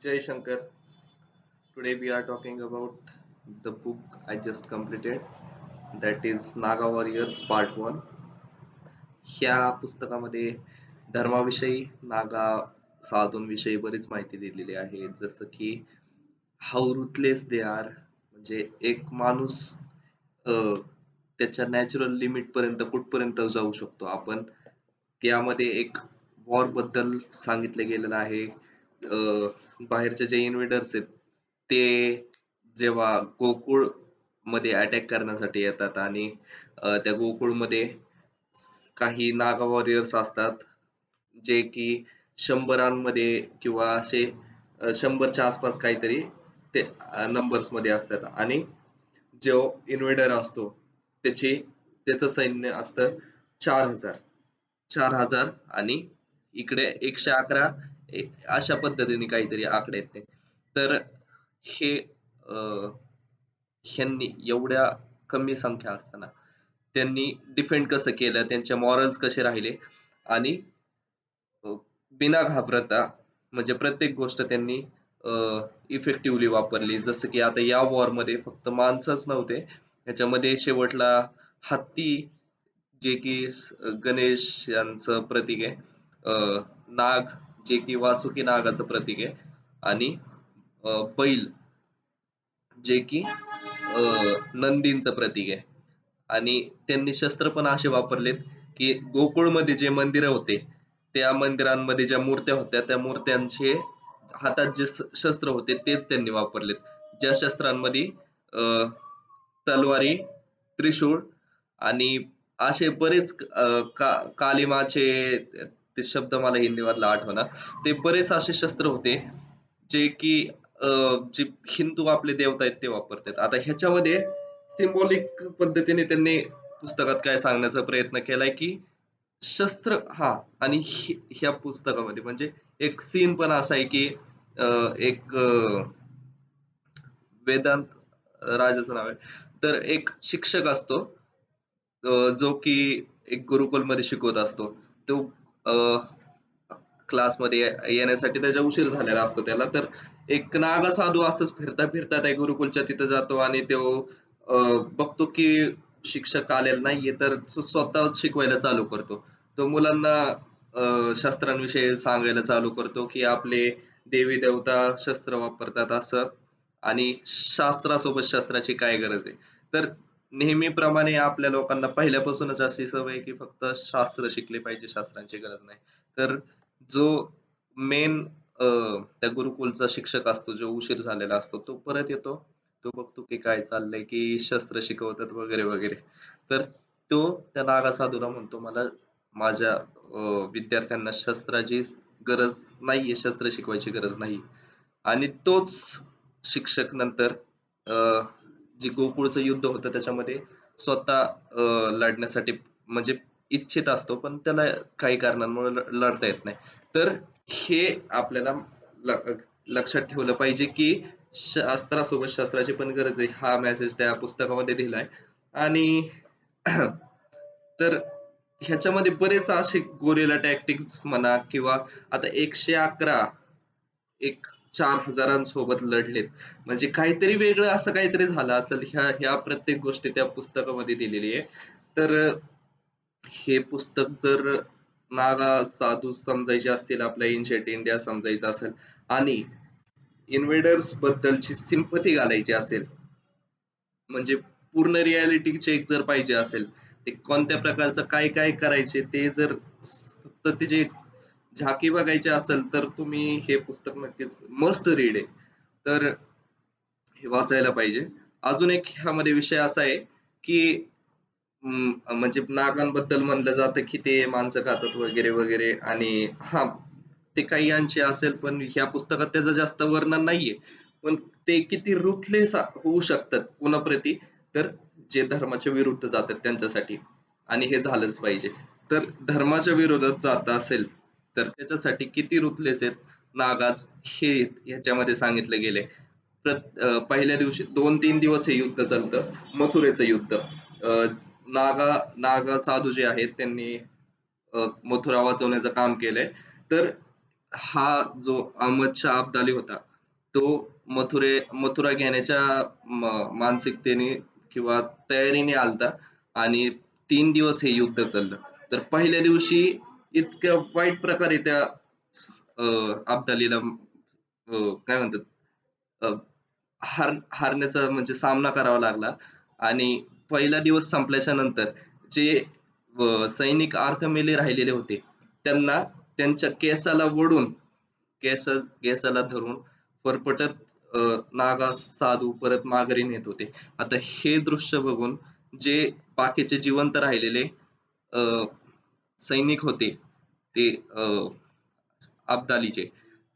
Jai Shankar. Today we are talking about the book I just completed, that is Naga Warriors Part 1. ह्या पुस्तकामध्ये धर्माविषयी, नागा साधूंविषयी बरीच माहिती दिलेली आहे. जसं की हाऊ रुथलेस दे आर, म्हणजे एक माणूस त्याच्या नॅचरल लिमिट पर्यंत कुठपर्यंत जाऊ शकतो आपण. त्यामध्ये एक वॉर बद्दल सांगितलं गेलेलं आहे. बाहेरचे जे इन्व्हेडर्स आहेत ते जेव्हा गोकुळ मध्ये अटॅक करण्यासाठी येतात आणि त्या गोकुळमध्ये काही नागा वॉरियर्स असतात जे की शंभरांमध्ये किंवा असे 100च्या आसपास काहीतरी ते नंबर्स मध्ये असतात आणि जो इन्व्हेडर असतो त्याचं सैन्य असतं 4,000 आणि इकडे 111 अशा पद्धतीने काहीतरी आकडे आहेत ते. तर हे ह्यांनी एवढ्या कमी संख्या असताना त्यांनी डिफेंड कसं केलं, त्यांचे मॉरल्स कसे राहिले आणि बिना घाबरता म्हणजे प्रत्येक गोष्ट त्यांनी इफेक्टिव्हली वापरली. जसं की आता या वॉर मध्ये फक्त माणसंच नव्हते, ह्याच्यामध्ये शेवटला हत्ती जे की गणेश यांचं प्रतीक आहे, नाग जे की वासुकी नागाचं प्रतीक आहे आणि बैल जे की नंदींचं प्रतीक आहे. आणि त्यांनी शस्त्र पण असे वापरलेत की गोकुळमध्ये जे मंदिरं होते त्या मंदिरांमध्ये ज्या मूर्त्या होत्या त्या मूर्त्यांचे हातात जे शस्त्र होते तेच त्यांनी वापरलेत. ज्या शस्त्रांमध्ये तलवारी, त्रिशूळ आणि असे बरेच कालिमाचे ते शब्द मला हिंदीमधला आठवना, ते बरेच असे शस्त्र होते जे की जे हिंदू आपले देवता आहेत ते वापरतात. आता ह्याच्यामध्ये सिम्बॉलिक पद्धतीने त्यांनी पुस्तकात काय सांगण्याचा प्रयत्न केलाय की शस्त्र हा आणि ह्या पुस्तकामध्ये म्हणजे एक सीन पण असा आहे की एक वेदांत राजाचं नाव आहे, तर एक शिक्षक असतो जो की एक गुरुकुलमध्ये शिकवत असतो. तो क्लासमध्ये येण्यासाठी त्याचा उशीर झालेला असतो त्याला. तर एक नागा साधू असंच फिरता फिरता त्या गुरुकुलच्या तिथं जातो आणि तो बघतो की शिक्षक आलेला नाहीये, तर स्वतःच शिकवायला चालू करतो. तो मुलांना शस्त्रांविषयी सांगायला चालू करतो की आपले देवी देवता शस्त्र वापरतात असं आणि शास्त्रासोबत शस्त्राची काय गरज आहे. तर नेहमीप्रमाणे आपल्या लोकांना पहिल्यापासूनच अशी सवय आहे की फक्त शास्त्र शिकले पाहिजे, शास्त्रांची गरज नाही. तर जो मेन त्या गुरुकुलचा शिक्षक असतो, जो उशीर झालेला असतो, तो परत येतो. तो बघतो की काय चाललंय, की शस्त्र शिकवतात वगैरे वगैरे. तर तो त्या नागा साधूला म्हणतो, मला माझ्या विद्यार्थ्यांना शस्त्राची गरज नाहीये, शस्त्र शिकवायची गरज नाही. आणि तोच शिक्षक नंतर जे गोकुळचं युद्ध होतं त्याच्यामध्ये स्वतः लढण्यासाठी म्हणजे इच्छित असतो, पण त्याला काही कारणांमुळे लढता येत नाही. तर हे आपल्याला लक्षात ठेवलं पाहिजे की शास्त्रासोबत शस्त्राची पण गरज आहे. हा मेसेज त्या पुस्तकामध्ये दिलाय. आणि तर ह्याच्यामध्ये बरेच असे गोरिला टॅक्टिक्स म्हणा किंवा आता 111 एक 4,000सोबत लढलेत. म्हणजे काहीतरी वेगळं असं काहीतरी झालं असेल. ह्या प्रत्येक गोष्टी त्या पुस्तकामध्ये दिलेली आहे. तर हे पुस्तक जर नागा साधू समजायचे असतील, आपल्या एन्शियंट इंडिया समजायचं असेल आणि इन्व्हेडर्स बद्दलची सिंपथी घालायची असेल, म्हणजे पूर्ण रियालिटी चेक जर पाहिजे असेल, ते कोणत्या प्रकारचं काय काय करायचे ते जर फक्त त्याची झाकी बघायची असेल तर तुम्ही हे पुस्तक नक्कीच मस्ट रीड आहे. तर हे वाचायला पाहिजे. अजून एक ह्यामध्ये विषय असा आहे की म्हणजे नागांबद्दल म्हणलं जातं की ते माणसं खातात वगैरे वगैरे आणि हा ते काही अंशी असेल, पण ह्या पुस्तकात त्याचं जास्त वर्णन नाहीये. पण ते किती रुथलेस होऊ शकतात कुणाप्रती, तर जे धर्माच्या विरुद्ध जातात त्यांच्यासाठी. आणि हे झालंच पाहिजे. तर धर्माच्या विरोधात जात असेल तर त्याच्यासाठी किती रुथलेस आहेत नागाज हे ह्याच्यामध्ये सांगितलं गेलंय. पहिल्या दिवशी 2-3 दिवस हे युद्ध चालतं, मथुरेचं युद्ध. नागा साधू जे आहेत त्यांनी मथुरा वाचवण्याचं काम केलंय. तर हा जो अहमद शाह अब्दाली होता, तो मथुरा घेण्याच्या मानसिकतेने किंवा तयारीने आलता आणि 3 दिवस हे युद्ध चाललं. तर पहिल्या दिवशी इतक्या वाईट प्रकारे त्या अब्दालीला काय म्हणतात अ, हारण्याचा म्हणजे सामना करावा लागला आणि पहिला दिवस संपल्याच्या नंतर जे सैनिक अर्धमेले राहिलेले होते, त्यांना त्यांच्या केसाला ओढून केसाला धरून फरफटत नागा साधू परत माघारी नेत होते. आता हे दृश्य बघून जे बाकीचे जिवंत राहिलेले अ, सैनिक होते ते अब्दालीचे,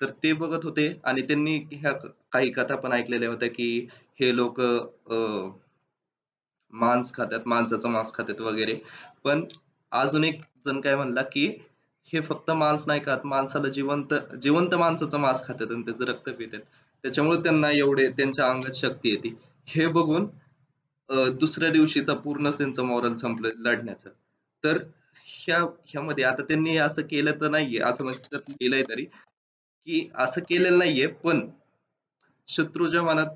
तर ते बघत होते आणि त्यांनी ह्या काही कथा पण ऐकलेल्या होत्या, की हे लोकं मांस खातात, माणसाचं मांस खातात वगैरे. पण अजून एक जण काय म्हणला, की हे फक्त मांस नाही खात, माणसाला जिवंत माणसाचं मांस खातात आणि त्याचं रक्त पितात. त्याच्यामुळे त्यांना एवढे त्यांच्या अंगात शक्ती येते. हे बघून दुसऱ्या दिवशीचा पूर्णच त्यांचं मॉरल संपलं लढण्याचं. तर ह्यामध्ये आता त्यांनी असं केलं तर नाहीये, असं म्हणजे त्यात लिहिलंय तरी, की असं केलेलं नाहीये, पण शत्रूच्या मनात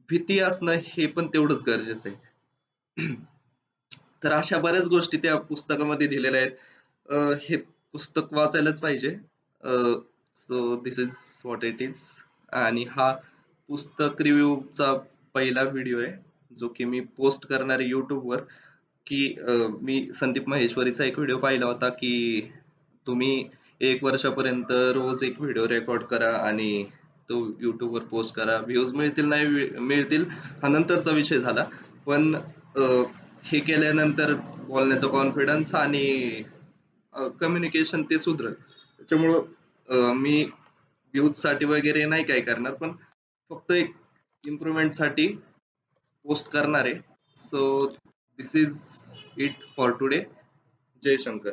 भीती असणं हे पण तेवढंच गरजेचं आहे. तर अशा बऱ्याच गोष्टी त्या पुस्तकामध्ये दिलेल्या आहेत. हे पुस्तक वाचायलाच पाहिजे. So this is what it is आणि हा पुस्तक रिव्ह्यूचा पहिला व्हिडिओ आहे, जो की मी पोस्ट करणार आहे YouTubeवर, की मी संदीप माहेश्वरीचा एक व्हिडिओ पाहिला होता, की तुम्ही 1 वर्षापर्यंत रोज एक व्हिडिओ रेकॉर्ड करा आणि तो YouTubeवर पोस्ट करा. व्ह्यूज मिळतील नाही मिळतील हा नंतरचा विषय झाला. पण हे केल्यानंतर बोलण्याचा कॉन्फिडन्स आणि कम्युनिकेशन ते सुधरेल. त्याच्यामुळं मी व्ह्यूजसाठी वगैरे नाही काय करणार, पण फक्त एक इम्प्रुव्हमेंटसाठी पोस्ट करणार आहे. So this is it for today. जय शंकर.